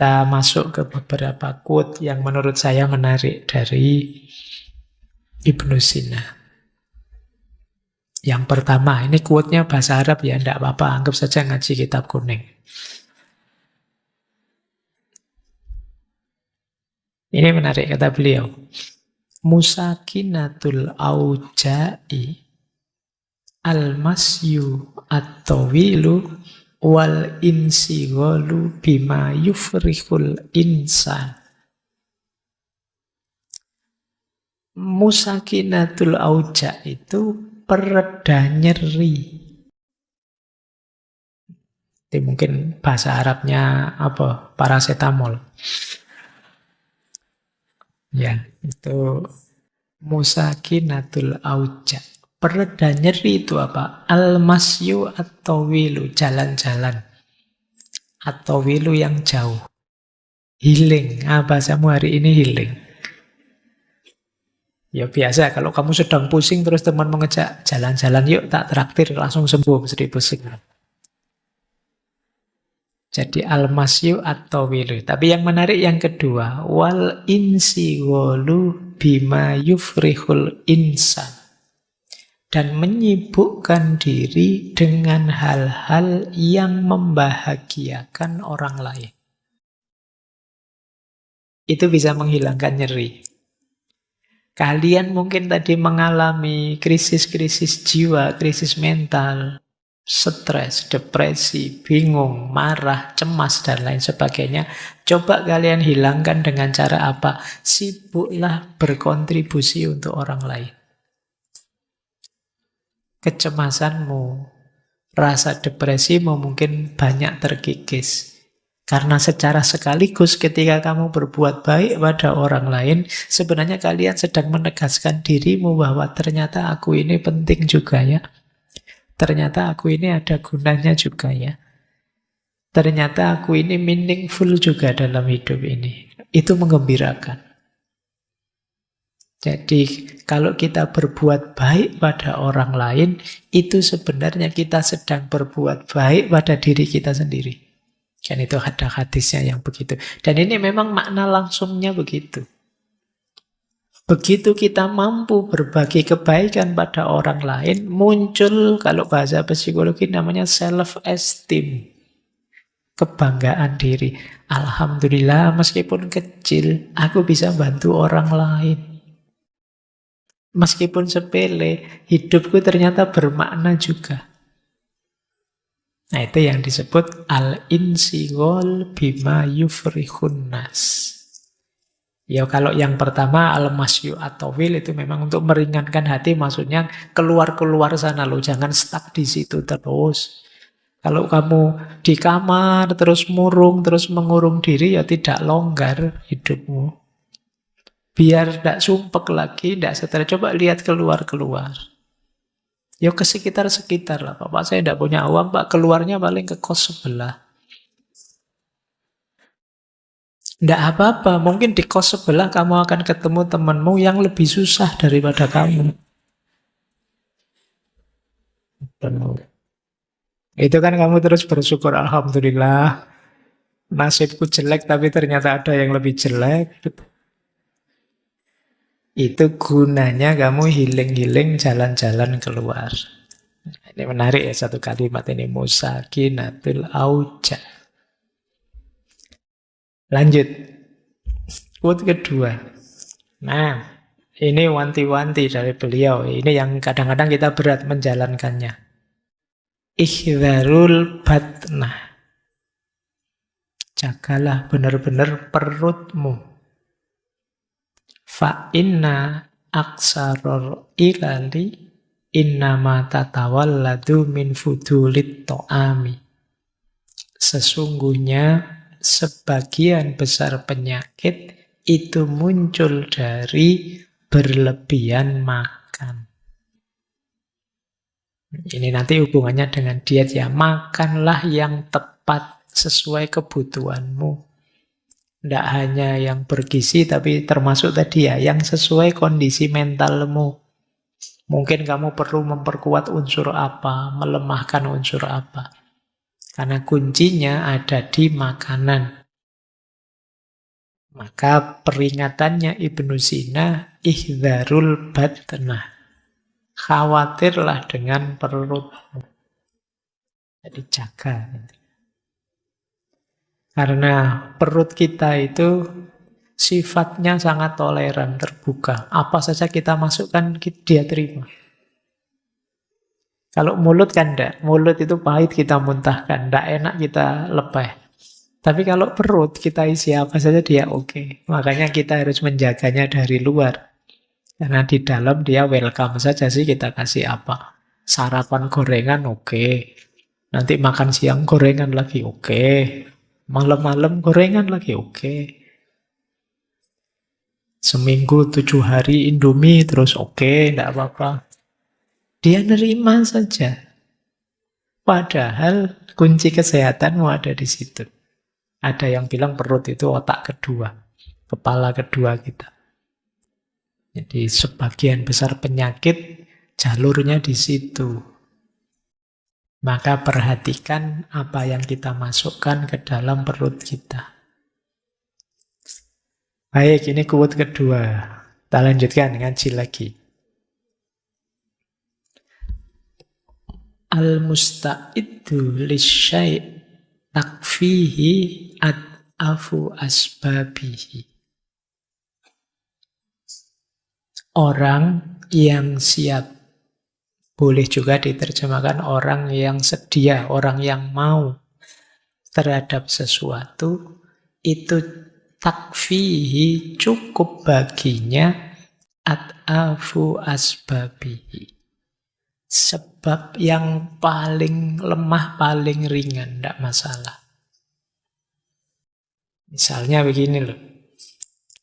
Kita masuk ke beberapa quote yang menurut saya menarik dari Ibnu Sina. Yang pertama, ini quote-nya bahasa Arab ya, tidak apa-apa, anggap saja ngaji kitab kuning. Ini menarik, kata beliau. Musakinatul auja'i al-masyu at-tawilu wal insighalu bima yufrihul insan. Musakinatul auja' itu pereda nyeri. Itu mungkin bahasa Arabnya apa? Paracetamol. Ya, itu musakinatul auja. Pereda nyeri itu apa? Al-masyu at-tawilu, jalan-jalan. At-tawilu yang jauh. Healing. Bahasamu hari ini healing. Ya biasa, kalau kamu sedang pusing terus teman mengejak jalan-jalan yuk tak traktir langsung sembuh mesti pusing. Jadi al-masyu at-tawilu. Tapi yang menarik yang kedua, wal insighalu bima yufrihul insan. Dan menyibukkan diri dengan hal-hal yang membahagiakan orang lain. Itu bisa menghilangkan nyeri. Kalian mungkin tadi mengalami krisis-krisis jiwa, krisis mental, stres, depresi, bingung, marah, cemas, dan lain sebagainya. Coba kalian hilangkan dengan cara apa? Sibuklah berkontribusi untuk orang lain. Kecemasanmu, rasa depresimu mungkin banyak terkikis. Karena secara sekaligus ketika kamu berbuat baik pada orang lain, sebenarnya kalian sedang menegaskan dirimu bahwa ternyata aku ini penting juga ya. Ternyata aku ini ada gunanya juga ya. Ternyata aku ini meaningful juga dalam hidup ini. Itu menggembirakan. Jadi kalau kita berbuat baik pada orang lain, itu sebenarnya kita sedang berbuat baik pada diri kita sendiri. Kan itu ada hadisnya yang begitu. Dan ini memang makna langsungnya begitu. Begitu kita mampu berbagi kebaikan pada orang lain, muncul kalau bahasa psikologi namanya self-esteem. Kebanggaan diri. Alhamdulillah meskipun kecil, aku bisa bantu orang lain. Meskipun sepele, hidupku ternyata bermakna juga. Nah itu yang disebut al-insighal bima yufrihun nas. Ya kalau yang pertama al-masyu at-tawil itu memang untuk meringankan hati, maksudnya keluar-keluar sana loh, jangan stuck di situ terus. Kalau kamu di kamar terus murung, terus mengurung diri ya tidak longgar hidupmu. Biar tidak sumpek lagi, tidak stres, coba lihat keluar-keluar. Ya ke sekitar-sekitar lah. Pak, saya tidak punya uang, Pak. Keluarnya paling ke kos sebelah. Tidak apa-apa. Mungkin di kos sebelah kamu akan ketemu temanmu yang lebih susah daripada kamu. Itu kan kamu terus bersyukur. Alhamdulillah. Nasibku jelek, tapi ternyata ada yang lebih jelek. Itu gunanya kamu healing-healing jalan-jalan keluar. Ini menarik ya satu kalimat ini. Musakinatul auja. Lanjut. Quote kedua. Nah, ini wanti-wanti dari beliau. Ini yang kadang-kadang kita berat menjalankannya. Ihdharul batnah. Jagalah benar-benar perutmu. Fa inna aksaror ilali innama tatawalladu min fudulit to'ami. Sesungguhnya sebagian besar penyakit itu muncul dari berlebihan makan. Ini nanti hubungannya dengan diet ya. Makanlah yang tepat sesuai kebutuhanmu. Tidak hanya yang bergizi, tapi termasuk tadi ya, yang sesuai kondisi mentalmu. Mungkin kamu perlu memperkuat unsur apa, melemahkan unsur apa. Karena kuncinya ada di makanan. Maka peringatannya Ibnu Sina, ihdzarul batnah. Khawatirlah dengan perutmu. Jadi jaga. Karena perut kita itu sifatnya sangat toleran, terbuka. Apa saja kita masukkan, dia terima. Kalau mulut kan enggak. Mulut itu pahit kita muntahkan. Enggak enak kita lepeh. Tapi kalau perut kita isi apa saja dia oke. Makanya kita harus menjaganya dari luar. Karena di dalam dia welcome saja sih kita kasih apa. Sarapan gorengan oke. Nanti makan siang gorengan lagi oke. Malam-malam gorengan lagi oke. Seminggu 7 hari Indomie terus oke, enggak apa-apa. Dia nerima saja. Padahal kunci kesehatanmu ada di situ. Ada yang bilang perut itu otak kedua, kepala kedua kita. Jadi sebagian besar penyakit jalurnya di situ. Maka perhatikan apa yang kita masukkan ke dalam perut kita. Baik, ini quote kedua. Kita lanjutkan ngaji lagi. Al-musta'iddu lisyai' takfihi ad'afu asbabihi. Orang yang siap. Boleh juga diterjemahkan orang yang sedia, orang yang mau terhadap sesuatu, itu takfihi cukup baginya ad'afu asbabihi. Sebab yang paling lemah, paling ringan, tidak masalah. Misalnya begini loh.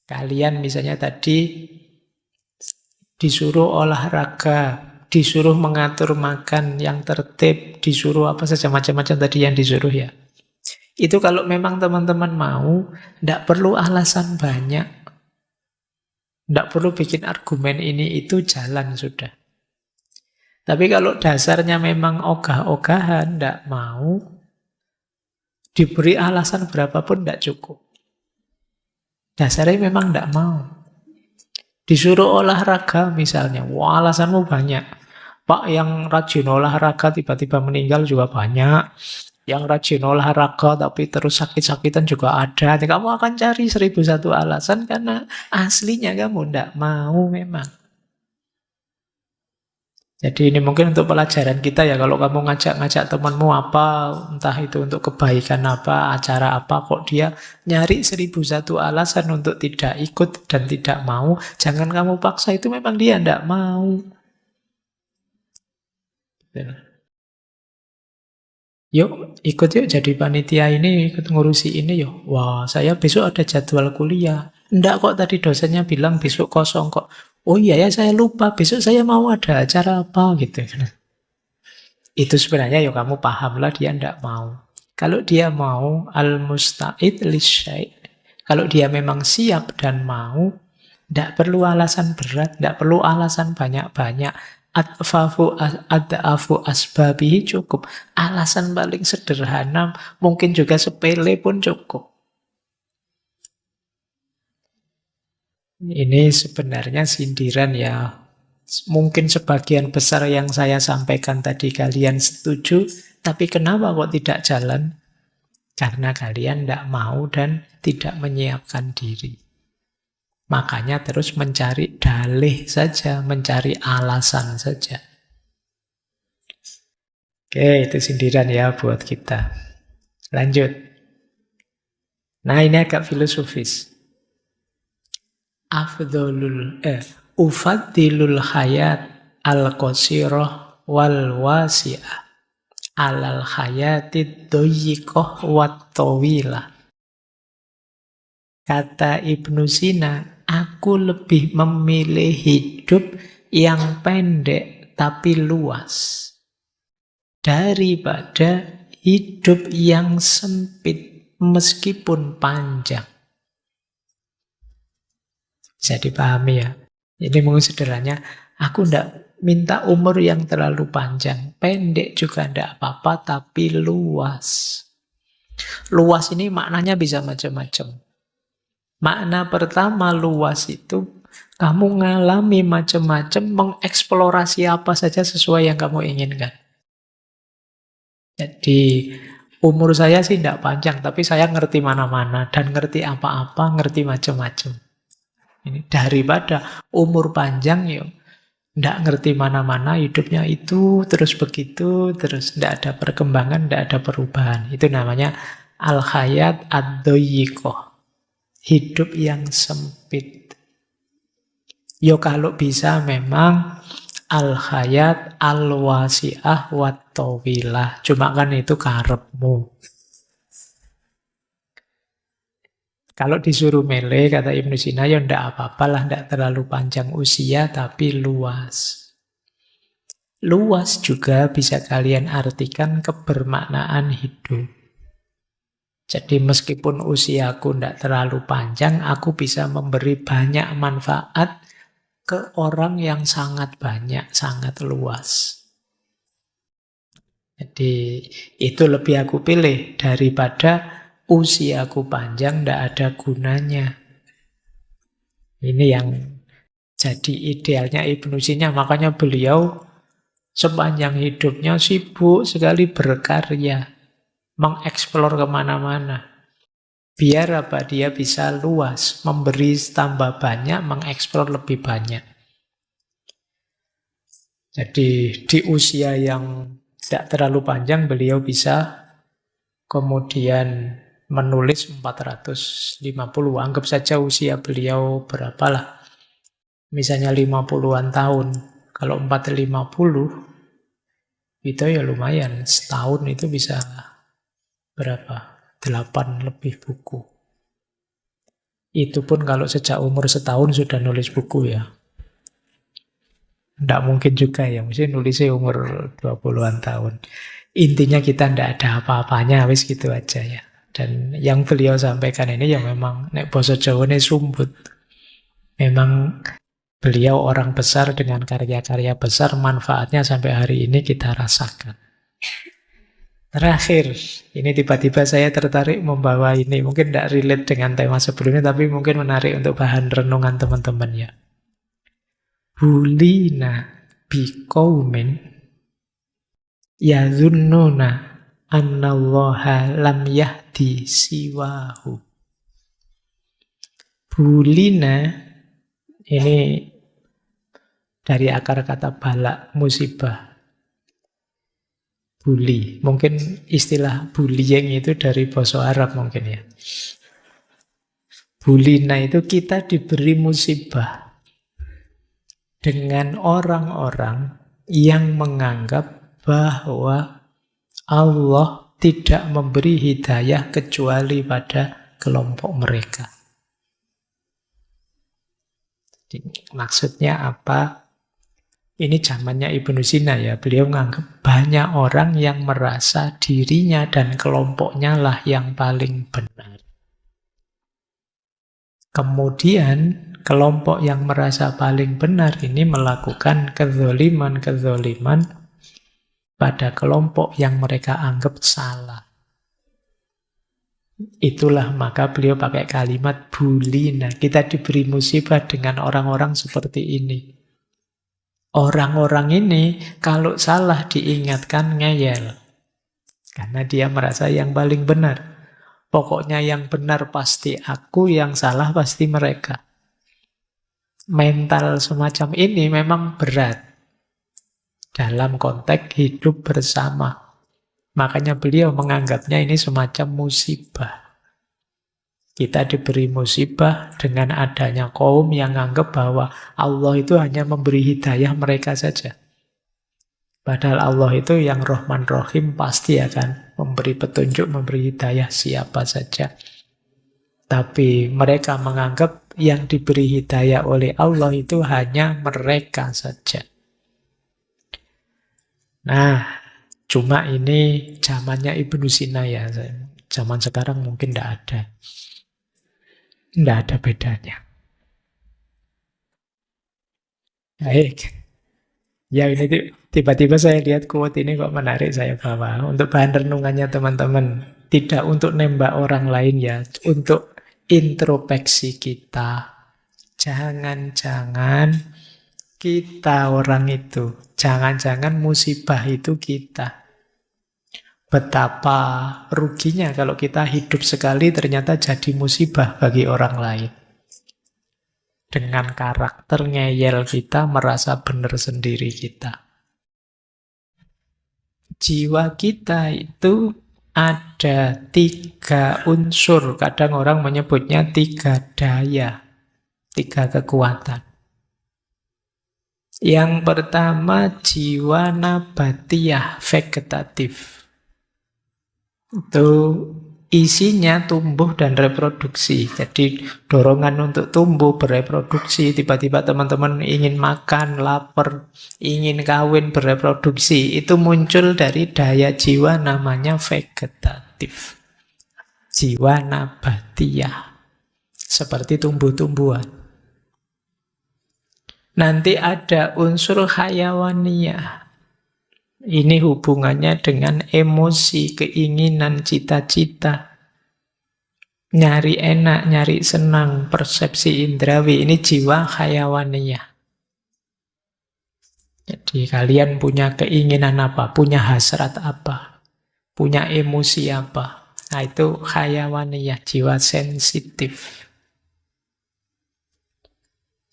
Kalian misalnya tadi disuruh olahraga, disuruh mengatur makan yang tertib, disuruh apa saja macam-macam tadi yang disuruh ya. Itu kalau memang teman-teman mau, tidak perlu alasan banyak. Tidak perlu bikin argumen ini itu, jalan sudah. Tapi kalau dasarnya memang ogah-ogahan, tidak mau, diberi alasan berapapun tidak cukup. Dasarnya memang tidak mau. Disuruh olahraga misalnya, wah alasanmu banyak. Pak, yang rajin olahraga tiba-tiba meninggal juga banyak. Yang rajin olahraga tapi terus sakit-sakitan juga ada. Kamu akan cari 1001 alasan karena aslinya kamu tidak mau memang. Jadi ini mungkin untuk pelajaran kita ya, kalau kamu ngajak-ngajak temanmu apa, entah itu untuk kebaikan apa, acara apa, kok dia nyari 1001 alasan untuk tidak ikut dan tidak mau, jangan kamu paksa, itu memang dia tidak mau. Yuk, ikut yuk jadi panitia ini, ikut ngurusi ini yuk. Wah, saya besok ada jadwal kuliah. Enggak kok, tadi dosennya bilang besok kosong kok. Oh iya ya, saya lupa, besok saya mau ada acara apa gitu. Itu sebenarnya ya kamu pahamlah dia enggak mau. Kalau dia mau, al-musta'id lisyai'. Kalau dia memang siap dan mau, enggak perlu alasan berat, enggak perlu alasan banyak-banyak. Ad'afu asbabihi cukup. Alasan paling sederhana, mungkin juga sepele pun cukup. Ini sebenarnya sindiran ya. Mungkin sebagian besar yang saya sampaikan tadi kalian setuju, tapi kenapa kok tidak jalan? Karena kalian tidak mau dan tidak menyiapkan diri. Makanya terus mencari dalih saja, mencari alasan saja. Oke, itu sindiran ya buat kita. Lanjut. Nah, ini agak filosofis. Ufaddilul hayat al-qasirah wal wasi'ah alal hayatid doyikoh wat tawilah. Kata Ibnu Sina, aku lebih memilih hidup yang pendek tapi luas daripada hidup yang sempit meskipun panjang. Bisa dipahami ya. Jadi mungkin sederhananya, aku tidak minta umur yang terlalu panjang. Pendek juga tidak apa-apa, tapi luas. Luas ini maknanya bisa macam-macam. Makna pertama luas itu kamu ngalami macam-macam, mengeksplorasi apa saja sesuai yang kamu inginkan. Jadi umur saya sih tidak panjang, tapi saya ngerti mana-mana dan ngerti apa-apa, ngerti macam-macam. Ini daripada umur panjang yuk, tidak ngerti mana-mana, hidupnya itu terus begitu, terus tidak ada perkembangan, tidak ada perubahan. Itu namanya al-hayat ad-doyikoh. Hidup yang sempit. Yo kalau bisa memang al-hayat al-wasi'ah wat-tawilah. Cuma kan itu karepmu. Kalau disuruh milih, kata Ibnu Sina, ya ndak apa-apa lah, ndak terlalu panjang usia, tapi luas. Luas juga bisa kalian artikan kebermaknaan hidup. Jadi meskipun usiaku tidak terlalu panjang, aku bisa memberi banyak manfaat ke orang yang sangat banyak, sangat luas. Jadi itu lebih aku pilih daripada usiaku panjang tidak ada gunanya. Ini yang jadi idealnya Ibnu Sina. Makanya beliau sepanjang hidupnya sibuk sekali berkarya, mengeksplor kemana-mana. Biar apa? Dia bisa luas, memberi tambah banyak, mengeksplor lebih banyak. Jadi di usia yang tidak terlalu panjang, beliau bisa kemudian menulis 450. Anggap saja usia beliau berapalah. Misalnya 50-an tahun. Kalau 450, itu ya lumayan. Setahun itu bisa berapa? 8 lebih buku. Itu pun kalau sejak umur setahun sudah nulis buku ya. Tidak mungkin juga ya, mesti nulisnya umur 20-an tahun. Intinya kita tidak ada apa-apanya, wis gitu aja ya. Dan yang beliau sampaikan ini ya memang, nek basa Jawa ini sumbut. Memang beliau orang besar dengan karya-karya besar, manfaatnya sampai hari ini kita rasakan. Terakhir, ini tiba-tiba saya tertarik membawa ini. Mungkin tidak relate dengan tema sebelumnya, tapi mungkin menarik untuk bahan renungan teman-teman ya. Bulina biqaumin yadhunnuna annallaha lam yahdi siwahu. Bulina ini dari akar kata balak, musibah. Bully. Mungkin istilah bullying itu dari bahasa Arab mungkin ya. Bulina itu kita diberi musibah dengan orang-orang yang menganggap bahwa Allah tidak memberi hidayah kecuali pada kelompok mereka. Jadi, maksudnya apa? Ini zamannya Ibnu Sina ya. Beliau menganggap banyak orang yang merasa dirinya dan kelompoknya lah yang paling benar. Kemudian kelompok yang merasa paling benar ini melakukan kezoliman pada kelompok yang mereka anggap salah. Itulah maka beliau pakai kalimat bulina. Kita diberi musibah dengan orang-orang seperti ini. Orang-orang ini kalau salah diingatkan ngeyel. Karena dia merasa yang paling benar. Pokoknya yang benar pasti aku, yang salah pasti mereka. Mental semacam ini memang berat dalam konteks hidup bersama. Makanya beliau menganggapnya ini semacam musibah. Kita diberi musibah dengan adanya kaum yang menganggap bahwa Allah itu hanya memberi hidayah mereka saja. Padahal Allah itu yang Rahman Rahim pasti akan memberi petunjuk, memberi hidayah siapa saja. Tapi mereka menganggap yang diberi hidayah oleh Allah itu hanya mereka saja. Nah, cuma ini zamannya Ibnu Sina ya. Zaman sekarang mungkin tidak ada. Tidak ada bedanya. Baik. Ya ini tiba-tiba saya lihat quote ini kok menarik saya bawa. Untuk bahan renungannya teman-teman. Tidak untuk nembak orang lain ya. Untuk introspeksi kita. Jangan-jangan kita orang itu. Jangan-jangan musibah itu kita. Betapa ruginya kalau kita hidup sekali ternyata jadi musibah bagi orang lain. Dengan karakter ngeyel kita, merasa benar sendiri kita. Jiwa kita itu ada 3 unsur. Kadang orang menyebutnya 3 daya, 3 kekuatan. Yang pertama, jiwa nabatiyah, vegetatif. Itu isinya tumbuh dan reproduksi. Jadi dorongan untuk tumbuh, bereproduksi. Tiba-tiba teman-teman ingin makan, lapar, ingin kawin, bereproduksi. Itu muncul dari daya jiwa namanya vegetatif. Jiwa nabatiyah. Seperti tumbuh-tumbuhan. Nanti ada unsur hayawaniyah. Ini hubungannya dengan emosi, keinginan, cita-cita. Nyari enak, nyari senang, persepsi indrawi. Ini jiwa hayawaniyah. Jadi kalian punya keinginan apa, punya hasrat apa, punya emosi apa. Nah itu hayawaniyah, jiwa sensitif.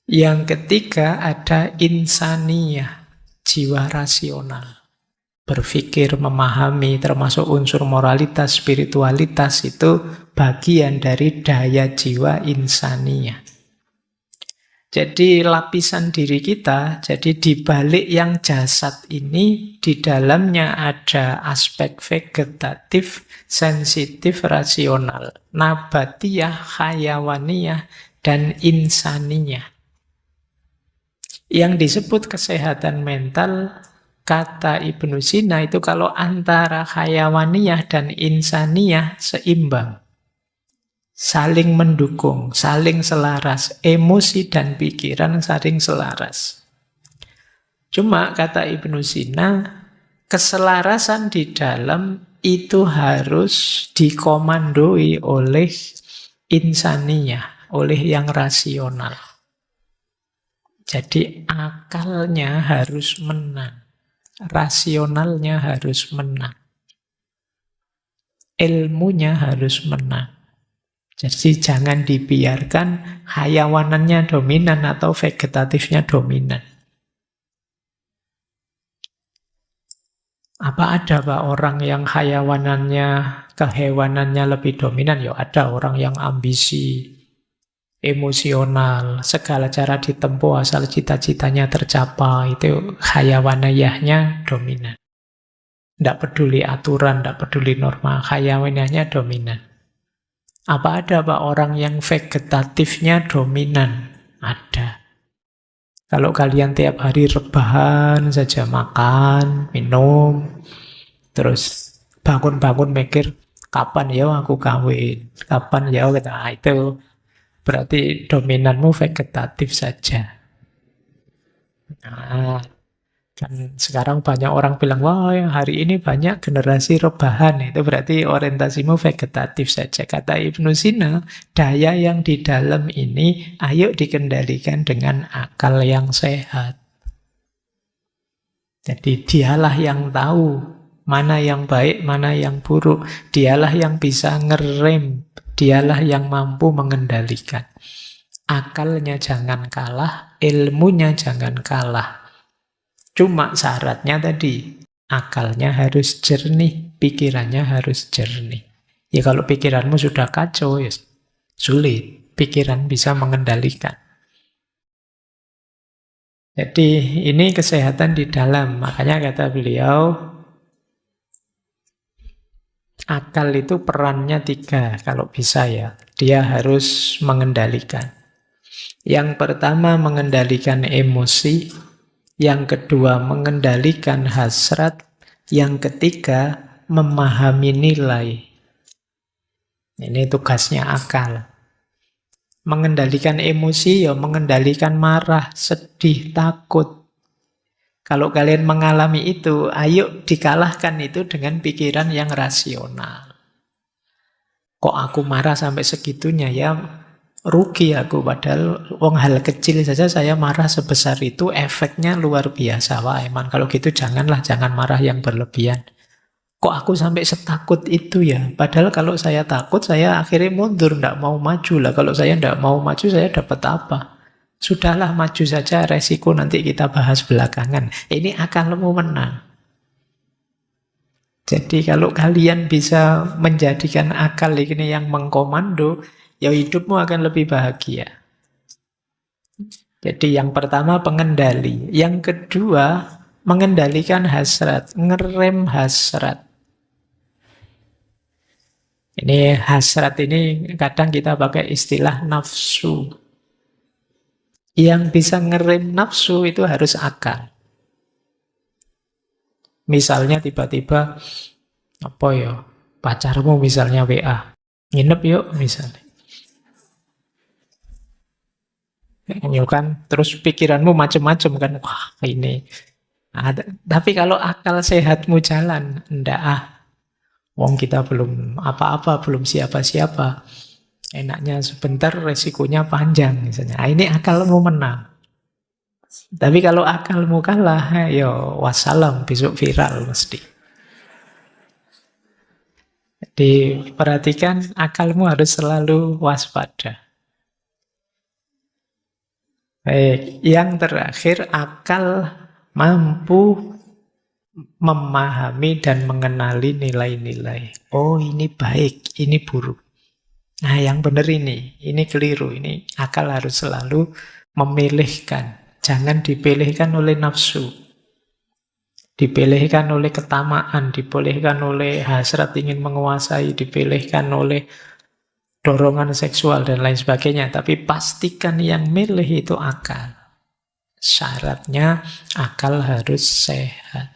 Yang ketiga ada insaniyah, jiwa rasional. Berpikir, memahami, termasuk unsur moralitas, spiritualitas, itu bagian dari daya jiwa insaniyah. Jadi lapisan diri kita, jadi di balik yang jasad ini, di dalamnya ada aspek vegetatif, sensitif, rasional, nabatiyah, hayawaniyah, dan insaniyah. Yang disebut kesehatan mental, kata Ibnu Sina itu kalau antara hayawaniyah dan insaniyah seimbang. Saling mendukung, saling selaras. Emosi dan pikiran saling selaras. Cuma kata Ibnu Sina, keselarasan di dalam itu harus dikomandoi oleh insaniyah, oleh yang rasional. Jadi akalnya harus menang. Rasionalnya harus menang. Ilmunya harus menang. Jadi jangan dibiarkan hayawanannya dominan atau vegetatifnya dominan. Apa ada Pak orang yang hayawanannya, kehewanannya lebih dominan? Ya ada orang yang ambisi, emosional, segala cara ditempuh asal cita-citanya tercapai, itu hayawaniyahnya dominan. Tidak peduli aturan, tidak peduli norma, hayawaniyahnya dominan. Apa ada Pak orang yang vegetatifnya dominan? Ada. Kalau kalian tiap hari rebahan saja, makan, minum, terus bangun-bangun mikir, kapan ya aku kawin, kapan ya aku, nah, itu berarti dominanmu vegetatif saja. Nah, kan sekarang banyak orang bilang, wah hari ini banyak generasi rebahan. Itu berarti orientasimu vegetatif saja. Kata Ibnu Sina, daya yang di dalam ini, ayo dikendalikan dengan akal yang sehat. Jadi dialah yang tahu mana yang baik, mana yang buruk. Dialah yang bisa ngerem. Dialah yang mampu mengendalikan. Akalnya jangan kalah, ilmunya jangan kalah. Cuma syaratnya tadi, akalnya harus jernih, pikirannya harus jernih. Ya kalau pikiranmu sudah kacau, ya sulit. Pikiran bisa mengendalikan. Jadi ini kesehatan di dalam. Makanya kata beliau, akal itu perannya 3, kalau bisa ya. Dia harus mengendalikan. Yang pertama mengendalikan emosi, yang kedua mengendalikan hasrat, yang ketiga memahami nilai. Ini tugasnya akal. Mengendalikan emosi ya mengendalikan marah, sedih, takut. Kalau kalian mengalami itu, ayo dikalahkan itu dengan pikiran yang rasional. Kok aku marah sampai segitunya ya, rugi aku. Padahal wong hal kecil saja saya marah sebesar itu, efeknya luar biasa. Wah emang kalau gitu janganlah, jangan marah yang berlebihan. Kok aku sampai setakut itu ya? Padahal kalau saya takut, saya akhirnya mundur, nggak mau maju lah. Kalau saya nggak mau maju, saya dapat apa? Sudahlah maju saja, resiko nanti kita bahas belakangan. Ini akalmu menang. Jadi kalau kalian bisa menjadikan akal ini yang mengkomando, ya hidupmu akan lebih bahagia. Jadi yang pertama pengendali. Yang kedua mengendalikan hasrat, ngerem hasrat. Ini hasrat ini kadang kita pakai istilah nafsu. Yang bisa ngerem nafsu itu harus akal. Misalnya tiba-tiba, apa ya, pacarmu misalnya WA, nginep yuk misalnya. Yuk kan, terus pikiranmu macem-macem kan, wah ini. Tapi kalau akal sehatmu jalan, ndak ah, wong kita belum apa-apa, belum siapa-siapa. Enaknya sebentar, resikonya panjang misalnya. Ini akalmu menang. Tapi kalau akalmu kalah, ya wassalam, besok viral mesti. Jadi perhatikan akalmu harus selalu waspada. Baik, yang terakhir akal mampu memahami dan mengenali nilai-nilai. Oh ini baik, ini buruk. Nah yang benar ini keliru. Ini akal harus selalu memilihkan. Jangan dipilihkan oleh nafsu. Dipilihkan oleh ketamaan, dipilihkan oleh hasrat ingin menguasai, dipilihkan oleh dorongan seksual dan lain sebagainya. Tapi pastikan yang milih itu akal. Syaratnya akal harus sehat.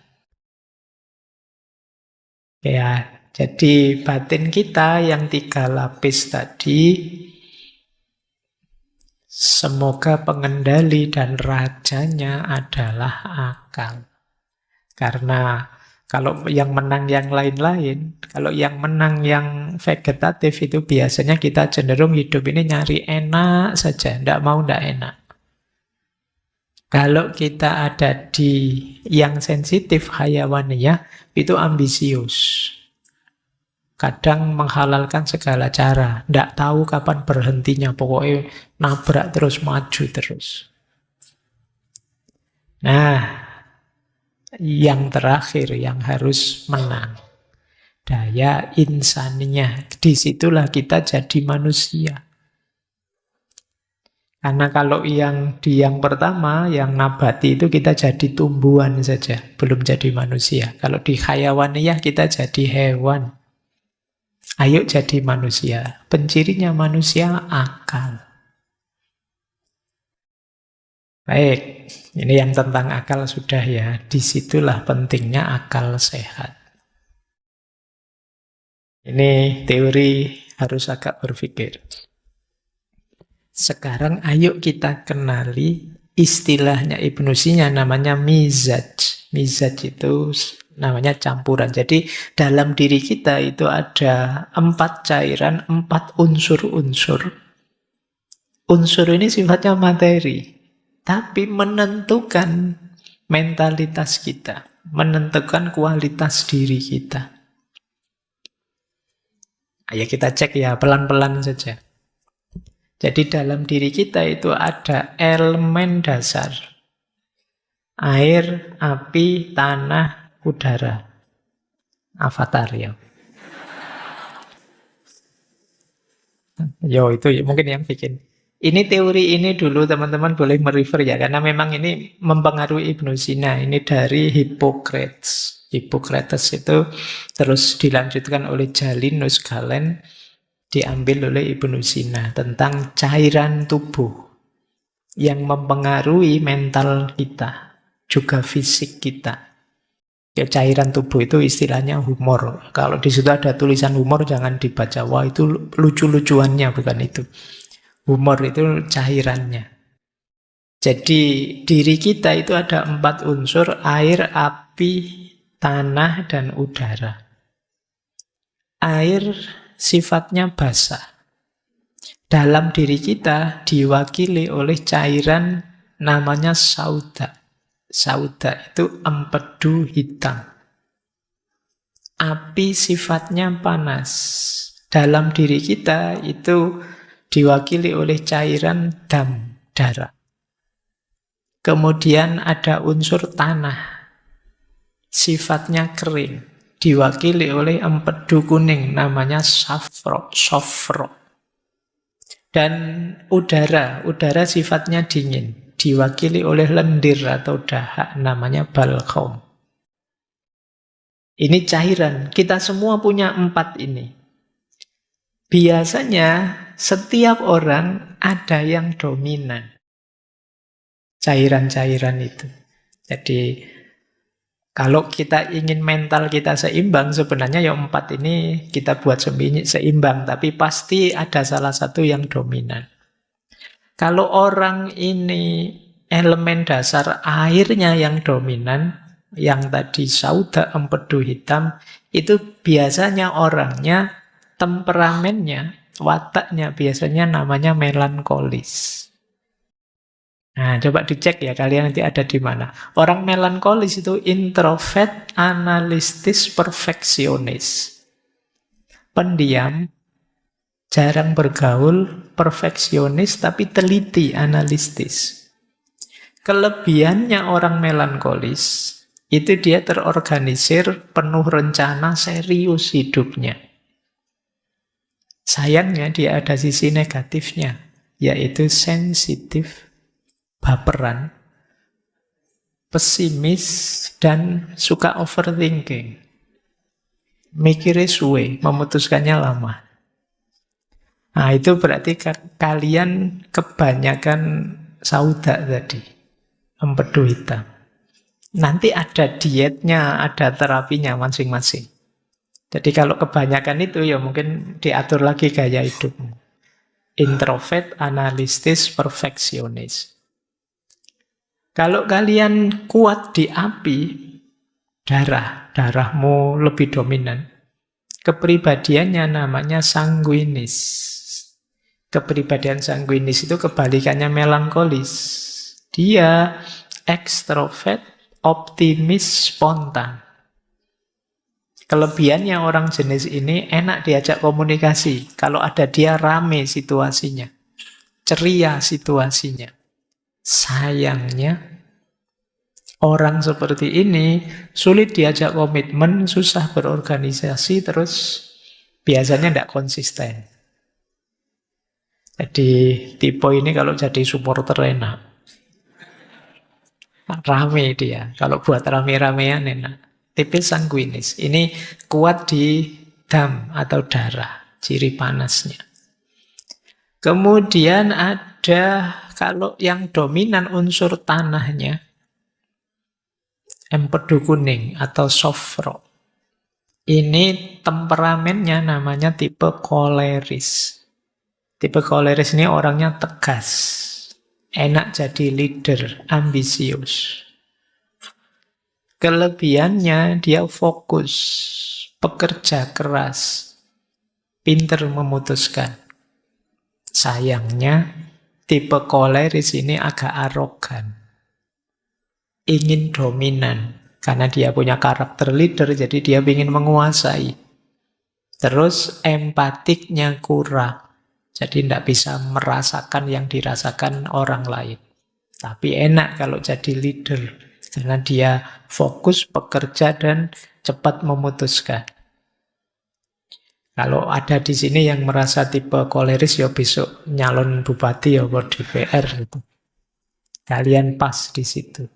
Ya, jadi batin kita yang 3 lapis tadi, semoga pengendali dan rajanya adalah akal. Karena kalau yang menang yang lain-lain, kalau yang menang yang vegetatif itu biasanya kita cenderung hidup ini nyari enak saja, ndak mau ndak enak. Kalau kita ada di yang sensitif hayawaniyah, itu ambisius. Kadang menghalalkan segala cara, ndak tahu kapan berhentinya, pokoknya nabrak terus, maju terus. Nah, yang terakhir yang harus menang, daya insaniyah. Disitulah kita jadi manusia. Karena kalau yang di yang pertama, yang nabati itu kita jadi tumbuhan saja, belum jadi manusia. Kalau di hayawaniyah kita jadi hewan. Ayo jadi manusia. Pencirinya manusia akal. Baik, ini yang tentang akal sudah ya. Disitulah pentingnya akal sehat. Ini teori harus agak berpikir. Sekarang ayo kita kenali istilahnya Ibnu Sina namanya mizaj. Mizaj itu namanya campuran. Jadi dalam diri kita itu ada 4 cairan, 4 unsur-unsur. Unsur ini sifatnya materi, tapi menentukan mentalitas kita, menentukan kualitas diri kita. Ayo kita cek ya, pelan-pelan saja. Jadi dalam diri kita itu ada elemen dasar. Air, api, tanah, udara. Avatar ya. Yo itu mungkin yang bikin. Ini teori ini dulu teman-teman boleh merefer ya. Karena memang ini mempengaruhi Ibnu Sina. Ini dari Hippocrates. Hippocrates itu terus dilanjutkan oleh Jalinus Galen. Diambil oleh Ibnu Sina. Tentang cairan tubuh. Yang mempengaruhi mental kita. Juga fisik kita. Ya, cairan tubuh itu istilahnya humor. Kalau di situ ada tulisan humor jangan dibaca. Wah itu lucu-lucuannya, bukan itu. Humor itu cairannya. Jadi diri kita itu ada 4 unsur. Air, api, tanah, dan udara. Air sifatnya basah. Dalam diri kita diwakili oleh cairan namanya sauda. Sauda itu empedu hitam. Api sifatnya panas. Dalam diri kita itu diwakili oleh cairan dam, darah. Kemudian ada unsur tanah. Sifatnya kering. Diwakili oleh empedu kuning, namanya sofro. Dan udara sifatnya dingin. Diwakili oleh lendir atau dahak, namanya balghaum. Ini cairan. Kita semua punya 4 ini. Biasanya setiap orang ada yang dominan. Cairan-cairan itu. Jadi kalau kita ingin mental kita seimbang, sebenarnya yang 4 ini kita buat seimbang. Tapi pasti ada salah satu yang dominan. Kalau orang ini elemen dasar airnya yang dominan, yang tadi sauda empedu hitam, itu biasanya orangnya, temperamennya, wataknya biasanya namanya melankolis. Nah, coba dicek ya, kalian nanti ada di mana. Orang melankolis itu introvert, analistis, perfeksionis. Pendiam, jarang bergaul, perfeksionis, tapi teliti, analistis. Kelebihannya orang melankolis, itu dia terorganisir, penuh rencana, serius hidupnya. Sayangnya dia ada sisi negatifnya, yaitu sensitif, baperan, pesimis, dan suka overthinking. Mikirnya suwe, memutuskannya lama. Nah, itu berarti kalian kebanyakan sauda tadi, empedu hitam. Nanti ada dietnya, ada terapinya masing-masing. Jadi kalau kebanyakan itu ya mungkin diatur lagi gaya hidupmu. Introvert, analistis, perfeksionis. Kalau kalian kuat di api, darahmu lebih dominan. Kepribadiannya namanya sanguinis. Kepribadian sanguinis itu kebalikannya melankolis. Dia ekstrovert, optimis, spontan. Kelebihannya orang jenis ini enak diajak komunikasi. Kalau ada dia rame situasinya. Ceria situasinya. Sayangnya, orang seperti ini sulit diajak komitmen, susah berorganisasi, terus biasanya tidak konsisten. Jadi tipe ini kalau jadi supporter enak. Rame dia. Kalau buat rame-ramean enak. Tipis sanguinis. Ini kuat di dam atau darah. Ciri panasnya. Kemudian ada kalau yang dominan unsur tanahnya. Empedu kuning atau sofro. Ini temperamennya namanya tipe koleris. Tipe koleris ini orangnya tegas. Enak jadi leader, ambisius. Kelebihannya dia fokus, pekerja keras, pinter memutuskan. Sayangnya, tipe koleris ini agak arogan. Ingin dominan, karena dia punya karakter leader, jadi dia ingin menguasai. Terus empatiknya kurang. Jadi tidak bisa merasakan yang dirasakan orang lain. Tapi enak kalau jadi leader. Karena dia fokus, bekerja, dan cepat memutuskan. Kalau ada di sini yang merasa tipe koleris, ya besok nyalon bupati ya buat DPR. Gitu. Kalian pas di situ.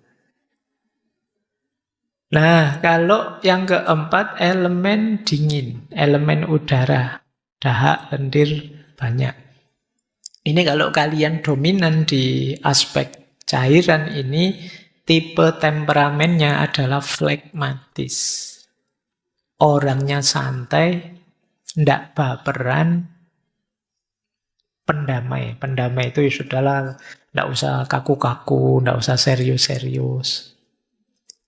Nah, kalau yang keempat, elemen dingin. Elemen udara. Dahak, lendir, banyak. Ini kalau kalian dominan di aspek cairan ini, tipe temperamennya adalah flegmatis. Orangnya santai, tidak baperan, pendamai. Pendamai itu ya sudahlah, tidak usah kaku-kaku, tidak usah serius-serius.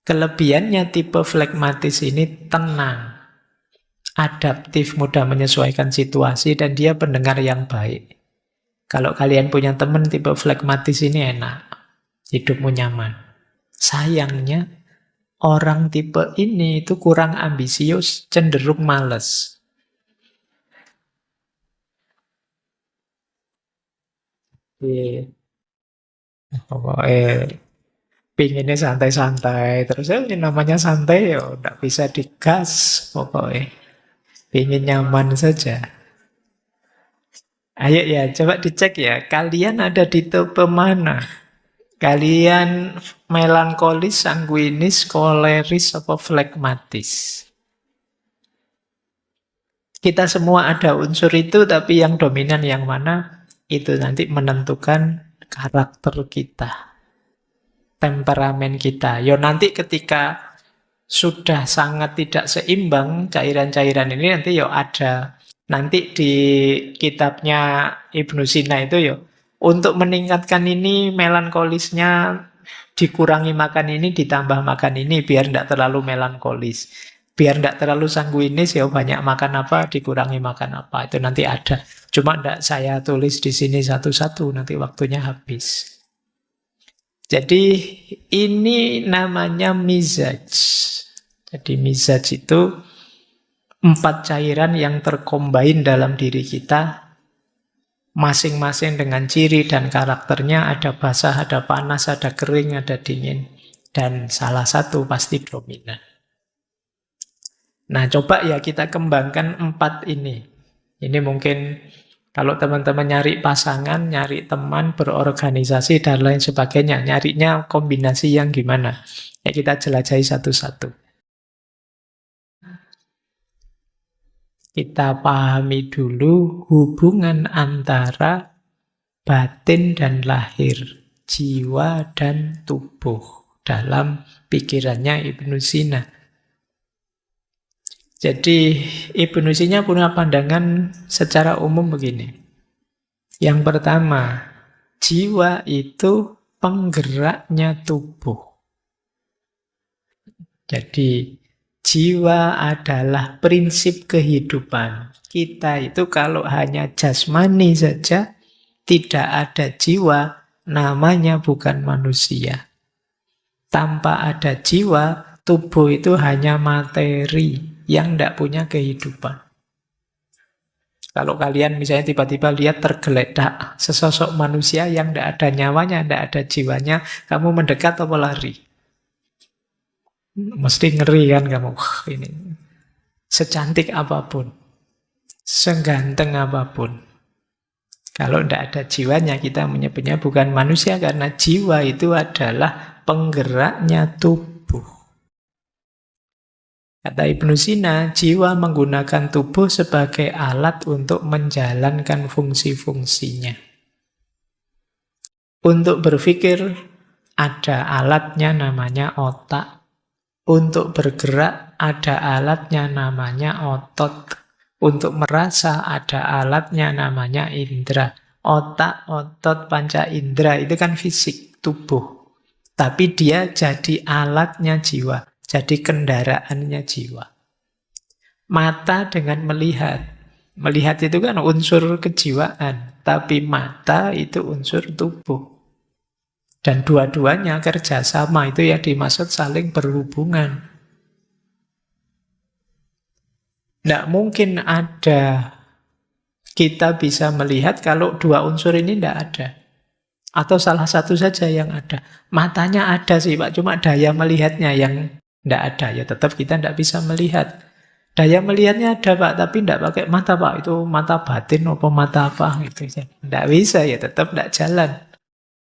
Kelebihannya tipe flegmatis ini tenang. adaptif, mudah menyesuaikan situasi, dan dia pendengar yang baik. Kalau kalian punya teman tipe flekmatis ini enak, hidupmu nyaman. Sayangnya, orang tipe ini itu kurang ambisius, cenderung males. Iya. Pokoknya pinginnya santai-santai. Terus ya namanya santai ya udah bisa digas pokoknya. Pingin nyaman saja. Ayo ya, coba dicek ya. Kalian ada di tipe mana? Kalian melankolis, sanguinis, koleris, apa flegmatis? Kita semua ada unsur itu, tapi yang dominan yang mana? Itu nanti menentukan karakter kita, temperamen kita. Yo nanti ketika sudah sangat tidak seimbang cairan-cairan ini, nanti yo ada nanti di kitabnya Ibnu Sina itu yo untuk meningkatkan ini melankolisnya dikurangi makan ini ditambah makan ini biar tidak terlalu melankolis. Biar tidak terlalu sanguinis ya banyak makan apa dikurangi makan apa itu nanti ada. Cuma tidak saya tulis di sini satu-satu nanti waktunya habis. Jadi ini namanya mizaj. Jadi mizaj itu 4 cairan yang terkombain dalam diri kita. Masing-masing dengan ciri dan karakternya. Ada basah, ada panas, ada kering, ada dingin. Dan salah satu pasti dominan. Nah coba ya kita kembangkan 4 ini. Ini mungkin kalau teman-teman nyari pasangan, nyari teman, berorganisasi, dan lain sebagainya. Nyarinya kombinasi yang gimana? Ya kita jelajahi satu-satu. Kita pahami dulu hubungan antara batin dan lahir, jiwa dan tubuh dalam pikirannya Ibnu Sina. Jadi Ibnu Sina punya pandangan secara umum begini. Yang pertama, jiwa itu penggeraknya tubuh. Jadi jiwa adalah prinsip kehidupan. Kita itu kalau hanya jasmani saja, tidak ada jiwa, namanya bukan manusia. Tanpa ada jiwa, tubuh itu hanya materi yang tidak punya kehidupan. Kalau kalian misalnya tiba-tiba lihat tergeletak sesosok manusia yang tidak ada nyawanya, tidak ada jiwanya, kamu mendekat atau lari? Mesti ngeri kan kamu. Ini secantik apapun, seganteng apapun, kalau tidak ada jiwanya, kita menyebutnya bukan manusia, karena jiwa itu adalah penggeraknya tubuh. Kata Ibnu Sina, jiwa menggunakan tubuh sebagai alat untuk menjalankan fungsi-fungsinya. Untuk berpikir, ada alatnya namanya otak. Untuk bergerak, ada alatnya namanya otot. Untuk merasa, ada alatnya namanya indera. Otak, otot, panca indera, itu kan fisik, tubuh. Tapi dia jadi alatnya jiwa. Jadi kendaraannya jiwa. Mata dengan melihat. Melihat itu kan unsur kejiwaan. Tapi mata itu unsur tubuh. Dan dua-duanya kerjasama, itu yang dimaksud saling berhubungan. Tidak mungkin ada kita bisa melihat kalau dua unsur ini tidak ada. Atau salah satu saja yang ada. Matanya ada sih Pak, cuma daya melihatnya yang tidak ada. Ya tetap kita tidak bisa melihat. Daya melihatnya ada Pak, tapi tidak pakai mata Pak. Itu mata batin atau mata apa gitu. Tidak bisa, ya tetap tidak jalan.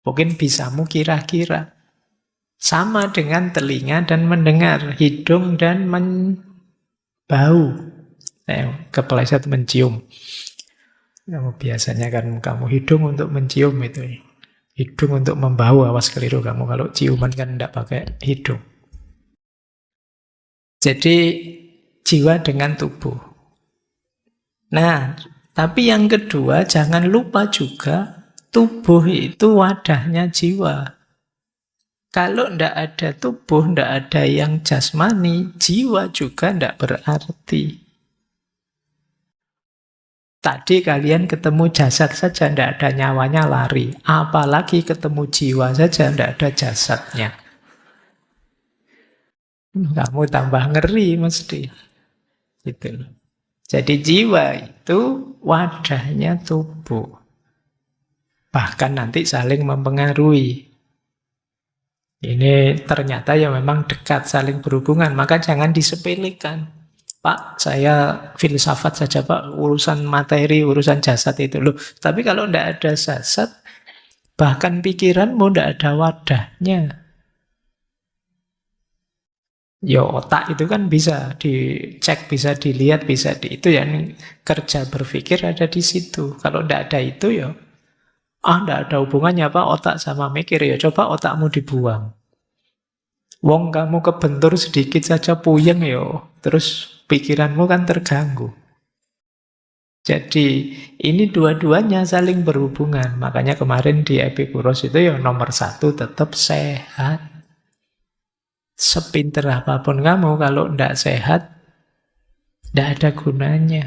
Mungkin bisamu kira-kira. Sama dengan telinga dan mendengar, hidung dan bau. Kepleset mencium. Kamu biasanya kan kamu hidung untuk mencium itu. Hidung untuk membau, awas keliru kamu. Kalau ciuman kan tidak pakai hidung. Jadi jiwa dengan tubuh. Nah, tapi yang kedua jangan lupa juga tubuh itu wadahnya jiwa. Kalau tidak ada tubuh, tidak ada yang jasmani, jiwa juga tidak berarti. Tadi kalian ketemu jasad saja, tidak ada nyawanya, lari. Apalagi ketemu jiwa saja, tidak ada jasadnya. Kamu tambah ngeri mesti. Gitu loh. Jadi jiwa itu wadahnya tubuh. Bahkan nanti saling mempengaruhi. Ini ternyata ya memang dekat, saling berhubungan. Maka jangan disepelekan. Pak, saya filsafat saja Pak, urusan materi, urusan jasad itu loh. Tapi kalau tidak ada jasad, bahkan pikiranmu tidak ada wadahnya. Ya otak itu kan bisa dicek, bisa dilihat, bisa itu ya kerja berpikir ada di situ. Kalau tidak ada itu ya, tidak ada hubungannya Pak otak sama mikir, ya coba otakmu dibuang. Wong kamu kebentur sedikit saja puyeng yo, terus pikiranmu kan terganggu. Jadi ini dua-duanya saling berhubungan. Makanya kemarin di Epikuros itu ya nomor satu tetap sehat. Sepinter apapun kamu kalau tidak sehat, tidak ada gunanya.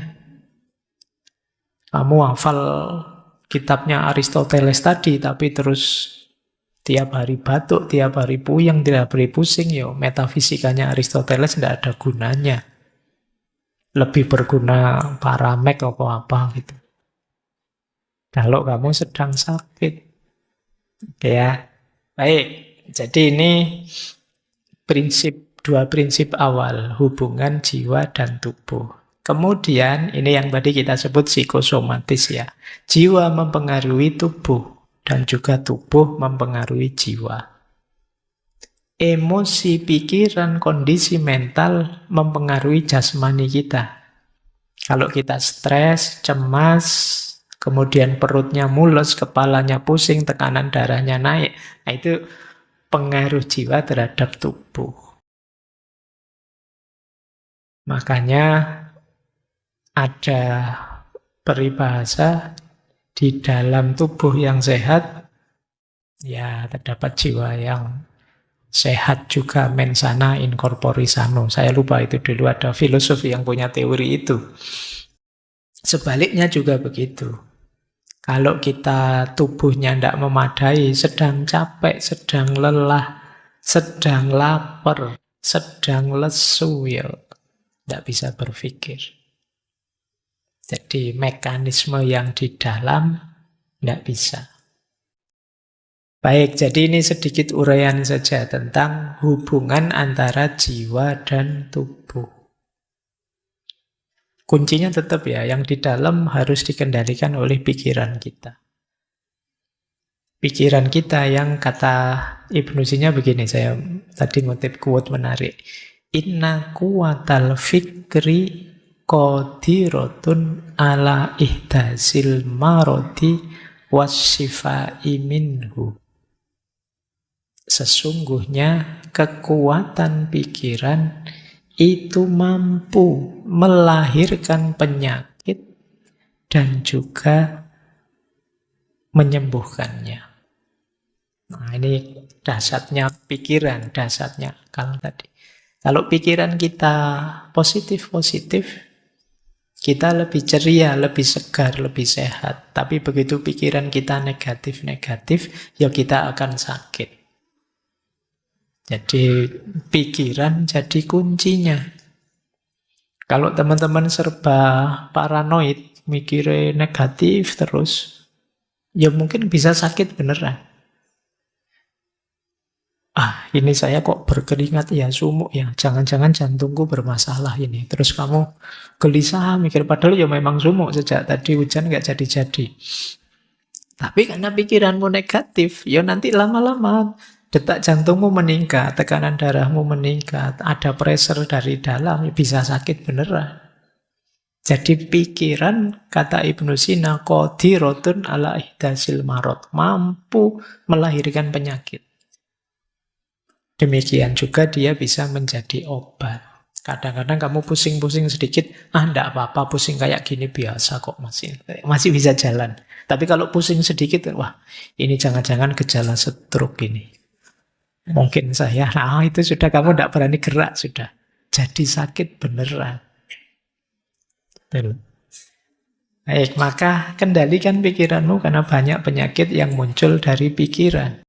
Kamu hafal kitabnya Aristoteles tadi, tapi terus tiap hari batuk, tiap hari puyeng, tiap hari pusing, ya metafisikanya Aristoteles tidak ada gunanya. Lebih berguna paramek atau apa gitu. Kalau kamu sedang sakit. Ya, baik. Jadi ini dua prinsip awal, hubungan jiwa dan tubuh. Kemudian, ini yang tadi kita sebut psikosomatis ya. Jiwa mempengaruhi tubuh, dan juga tubuh mempengaruhi jiwa. Emosi, pikiran, kondisi mental mempengaruhi jasmani kita. Kalau kita stres, cemas, kemudian perutnya mules, kepalanya pusing, tekanan darahnya naik, nah itu pengaruh jiwa terhadap tubuh. Makanya ada peribahasa di dalam tubuh yang sehat, ya terdapat jiwa yang sehat juga, mens sana in corpore sano. Saya lupa itu dulu ada filosofi yang punya teori itu. Sebaliknya juga begitu. Kalau kita tubuhnya tidak memadai, sedang capek, sedang lelah, sedang lapar, sedang lesu, ya tidak bisa berpikir. Jadi mekanisme yang di dalam tidak bisa. Baik, jadi ini sedikit uraian saja tentang hubungan antara jiwa dan tubuh. Kuncinya tetap ya, yang di dalam harus dikendalikan oleh pikiran kita. Pikiran kita yang kata Ibnu Sina begini, saya tadi ngutip quote menarik. Inna kuwatal fikri qadirotun ala ihdasil marodi wasyifai minhu. Sesungguhnya kekuatan pikiran itu mampu melahirkan penyakit dan juga menyembuhkannya. Nah, ini dasarnya pikiran, dasarnya akal tadi. Kalau pikiran kita positif-positif, kita lebih ceria, lebih segar, lebih sehat. Tapi begitu pikiran kita negatif-negatif, ya kita akan sakit. Jadi pikiran jadi kuncinya. Kalau teman-teman serba paranoid, mikirnya negatif terus, ya mungkin bisa sakit beneran. Ini saya kok berkeringat ya, sumuk ya, jangan-jangan jantungku bermasalah ini. Terus kamu gelisah mikir, padahal ya memang sumuk sejak tadi hujan nggak jadi-jadi. Tapi karena pikiranmu negatif, ya nanti lama-lama detak jantungmu meningkat, tekanan darahmu meningkat, ada pressure dari dalam, bisa sakit beneran. Jadi pikiran, kata Ibnu Sina, qadirotun ala ihdasil marad, mampu melahirkan penyakit. Demikian juga dia bisa menjadi obat. Kadang-kadang kamu pusing-pusing sedikit, enggak apa-apa, pusing kayak gini biasa kok, masih bisa jalan. Tapi kalau pusing sedikit, wah ini jangan-jangan gejala stroke ini. Mungkin saya, itu sudah kamu tidak berani gerak, sudah. Jadi sakit beneran. Baik, maka kendalikan pikiranmu karena banyak penyakit yang muncul dari pikiran.